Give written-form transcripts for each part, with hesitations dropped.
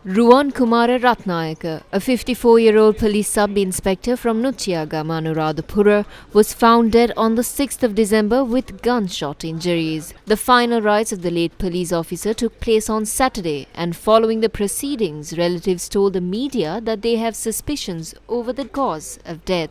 Ruwan Kumara Ratnayaka, a 54-year-old police sub-inspector from Nuchiyagama, Anuradhapura, was found dead on the 6th of December with gunshot injuries. The final rites of the late police officer took place on Saturday, and following the proceedings, relatives told the media that they have suspicions over the cause of death.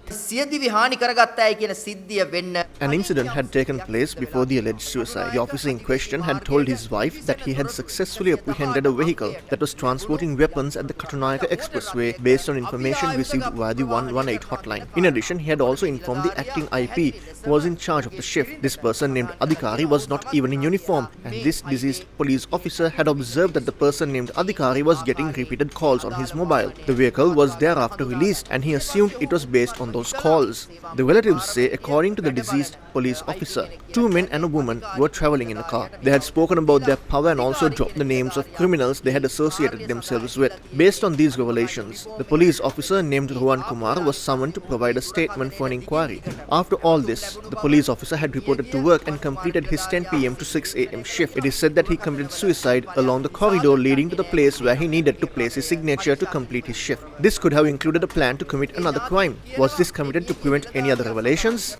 An incident had taken place before the alleged suicide. The officer in question had told his wife that he had successfully apprehended a vehicle that was transporting weapons at the Katunayaka Expressway based on information received via the 118 hotline. In addition, he had also informed the acting IP who was in charge of the shift. This person named Adhikari was not even in uniform, and this deceased police officer had observed that the person named Adhikari was getting repeated calls on his mobile. The vehicle was thereafter released, and he assumed it was based on those calls. The relatives say, according to the deceased police officer, two men and a woman were traveling in a car. They had spoken about their power and also dropped the names of criminals they had associated themselves with. Based on these revelations, the police officer named Ruwan Kumar was summoned to provide a statement for an inquiry. After all this, the police officer had reported to work and completed his 10 p.m. to 6 a.m. shift. It is said that he committed suicide along the corridor leading to the place where he needed to place his signature to complete his shift. This could have included a plan to commit another crime. Was this committed to prevent any other revelations?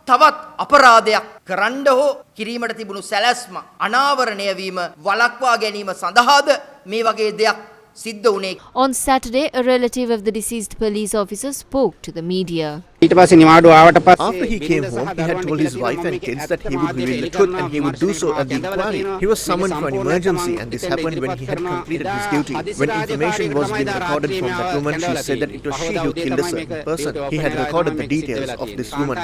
තවත් අපරාධයක් කරන්න හෝ කිරීමට තිබුණු සැලැස්ම අනාවරණය වීම වළක්වා ගැනීම සඳහාද මේ වගේ දෙයක් සිද්ධ වුණේ. On Saturday, a relative of the deceased police officer spoke to the media. After he came home, he had told his wife and kids that he would reveal the truth and he would do so at the inquiry. He was summoned for an emergency, and this happened when he had completed his duty. When information was being recorded from that woman, she said that it was she who killed a certain person. He had recorded the details of this woman.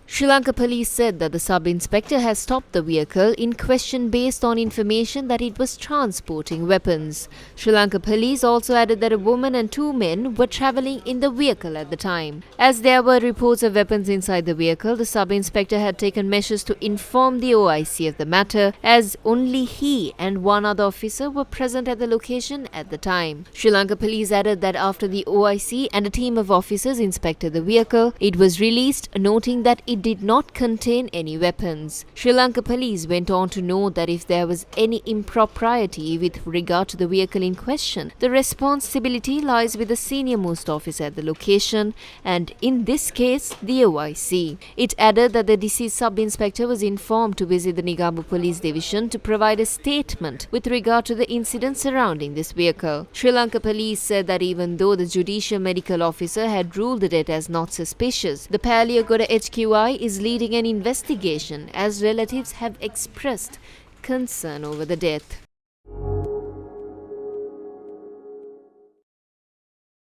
Sri Lanka police said that the sub-inspector has stopped the vehicle in question based on information that it was transporting weapons. Sri Lanka police also added that a woman and two men were travelling in the vehicle at the time. As there were reports of weapons inside the vehicle, the sub-inspector had taken measures to inform the OIC of the matter, as only he and one other officer were present at the location at the time. Sri Lanka police added that after the OIC and a team of officers inspected the vehicle, it was released, noting that it did not contain any weapons. Sri Lanka police went on to note that if there was any impropriety with regard to the vehicle in question, the responsibility lies with the senior most officer at the location, and in this case, the OIC. It added that the deceased sub-inspector was informed to visit the Negombo Police Division to provide a statement with regard to the incident surrounding this vehicle. Sri Lanka police said that even though the judicial medical officer had ruled the death as not suspicious, the Paliagoda HQI is leading an investigation as relatives have expressed concern over the death.